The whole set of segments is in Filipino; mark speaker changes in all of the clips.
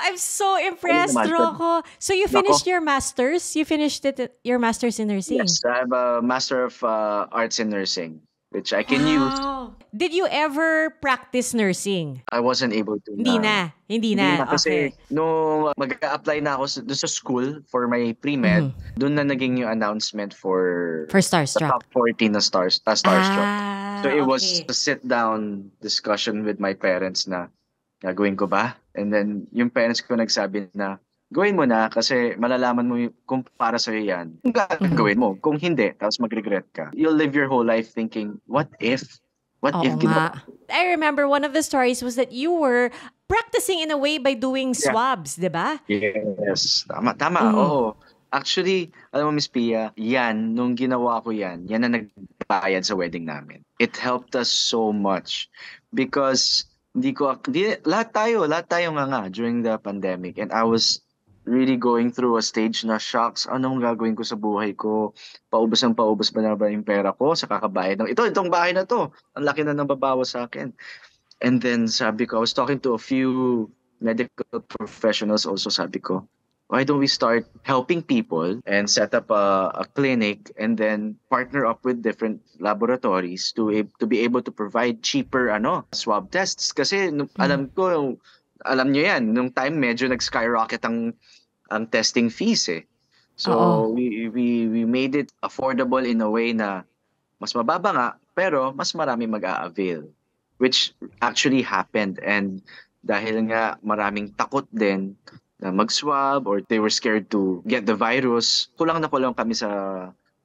Speaker 1: I'm so
Speaker 2: Ayun
Speaker 1: impressed,
Speaker 2: naman.
Speaker 1: Rocco. So you
Speaker 2: Nako,
Speaker 1: finished your master's? You finished your master's in nursing?
Speaker 2: yes, I have a Master of Arts in Nursing, which I can use.
Speaker 1: Wow. Did you ever practice nursing?
Speaker 2: I wasn't able to
Speaker 1: Hindi
Speaker 2: na.
Speaker 1: na. Hindi
Speaker 2: Hindi na
Speaker 1: na.
Speaker 2: kasi
Speaker 1: Okay.
Speaker 2: nung mag-a-apply na ako doon sa school for my pre-med,
Speaker 1: Mhm.
Speaker 2: doon na naging yung announcement for
Speaker 1: For
Speaker 2: the
Speaker 1: Starstruck.
Speaker 2: top 40 na Starstruck. So it
Speaker 1: Ah,
Speaker 2: was
Speaker 1: okay.
Speaker 2: a sit-down discussion with my parents na gagawin ko ba? And then yung parents ko nagsabi na gawin mo na kasi malalaman mo kung para sa'yo yan. Kung
Speaker 1: Mhm.
Speaker 2: gagawin mo. Kung hindi, tapos mag-regret ka. You'll live your whole life thinking, what if? What
Speaker 1: Oo
Speaker 2: if ginawa?
Speaker 1: nga. I remember one of the stories was that you were practicing in a way by doing
Speaker 2: Yeah.
Speaker 1: swabs, di ba?
Speaker 2: Yes. Tama, tama.
Speaker 1: Mhm.
Speaker 2: Oo. Actually, alam mo, Miss Pia, yan, nung ginawa ko yan ang nagbayad sa wedding namin. It helped us so much because lahat tayo nga during the pandemic, and I was really going through a stage na shocks, anong gagawin ko sa buhay ko? Paubos ba na ba yung pera ko sa kakabayad ng itong bahay na to? Ang laki na ng babawas sa akin. And then sabi ko, I was talking to a few medical professionals also, sabi ko, why don't we start helping people and set up a clinic and then partner up with different laboratories to be able to provide cheaper swab tests kasi
Speaker 1: Mhm.
Speaker 2: alam nyo yan nung time medyo nag-skyrocket ang testing fees eh.
Speaker 1: Oo.
Speaker 2: So we made it affordable in a way na mas mababa nga, pero mas marami mag-a-avail. Which actually happened. And dahil nga maraming takot din na mag-swab or they were scared to get the virus, kulang na kulang kami sa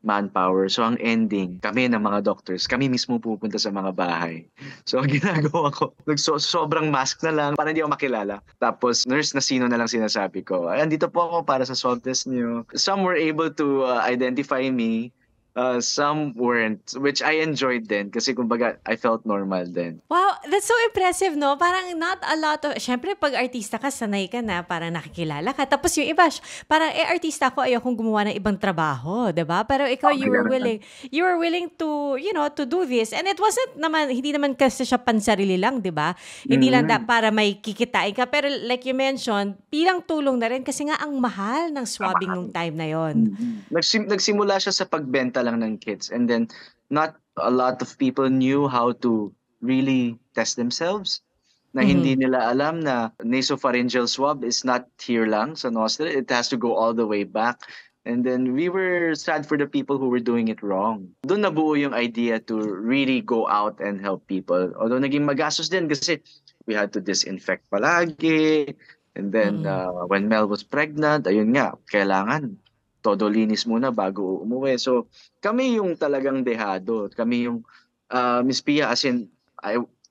Speaker 2: manpower. So ang ending, kami ng mga doctors, kami mismo pupunta sa mga bahay. So ang ginagawa ko, sobrang mask na lang para hindi ako makilala. Tapos nurse na sino na lang sinasabi ko, ay, andito po ako para sa swab test niyo. Some were able to identify me. Some weren't, which I enjoyed din kasi kumbaga I felt normal din.
Speaker 1: Wow, that's so impressive, no? Parang not a lot of... Siyempre, pag artista ka, sanay ka na, parang nakikilala ka. Tapos yung iba, parang, artista ako, ayokong gumawa ng ibang trabaho, 'di ba? Pero ikaw,
Speaker 2: Oh, ganun.
Speaker 1: you were willing to, to do this. And it wasn't naman, hindi naman kasi siya pansarili lang, 'di ba? Hindi lang
Speaker 2: Mm.
Speaker 1: para may kikitain ka. Pero like you mentioned, bilang tulong na rin kasi nga ang mahal ng swabbing nung time na yon.
Speaker 2: Nagsimula siya sa pagbenta lang ng kits, and then not a lot of people knew how to really test themselves. Na hindi
Speaker 1: Mhm.
Speaker 2: nila alam na nasopharyngeal swab is not here lang sa nostril. It has to go all the way back. And then we were sad for the people who were doing it wrong. Doon nabuo yung idea to really go out and help people. Although naging magastos din kasi we had to disinfect palagi. And then
Speaker 1: Mm.
Speaker 2: when Mel was pregnant, ayun nga, kailangan todo linis muna bago umuwi. So kami yung talagang dehado. Kami yung Miss Pia, as in,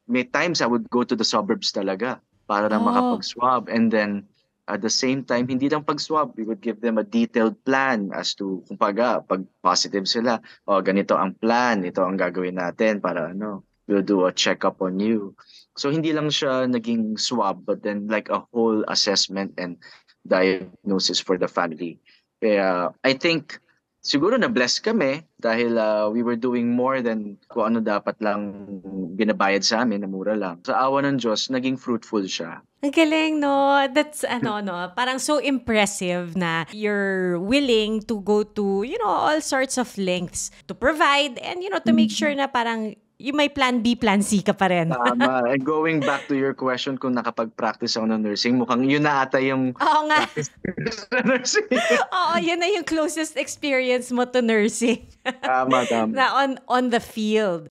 Speaker 2: may times I would go to the suburbs talaga para lang
Speaker 1: Oh.
Speaker 2: makapag-swab. And then, at the same time, hindi lang pag-swab, we would give them a detailed plan as to, kumbaga, pag positive sila, o ganito ang plan, ito ang gagawin natin para we'll do a check-up on you. So, hindi lang siya naging swab, but then like a whole assessment and diagnosis for the family. Kaya, I think, siguro na-bless kami dahil we were doing more than kung ano dapat lang binabayad sa amin na mura lang. Sa awa ng Diyos, naging fruitful siya.
Speaker 1: Ang galing, no? That's, no? Parang so impressive na you're willing to go to, all sorts of lengths to provide and, to make sure
Speaker 2: Mhm.
Speaker 1: na parang yung may plan B, plan C ka pa rin.
Speaker 2: Tama. And going back to your question kung nakapag-practice ako ng nursing, mukhang yun na ata yung
Speaker 1: Oo nga.
Speaker 2: practice sa nursing.
Speaker 1: Oo, yun na yung closest experience mo to nursing
Speaker 2: Tama, tama.
Speaker 1: na on the field.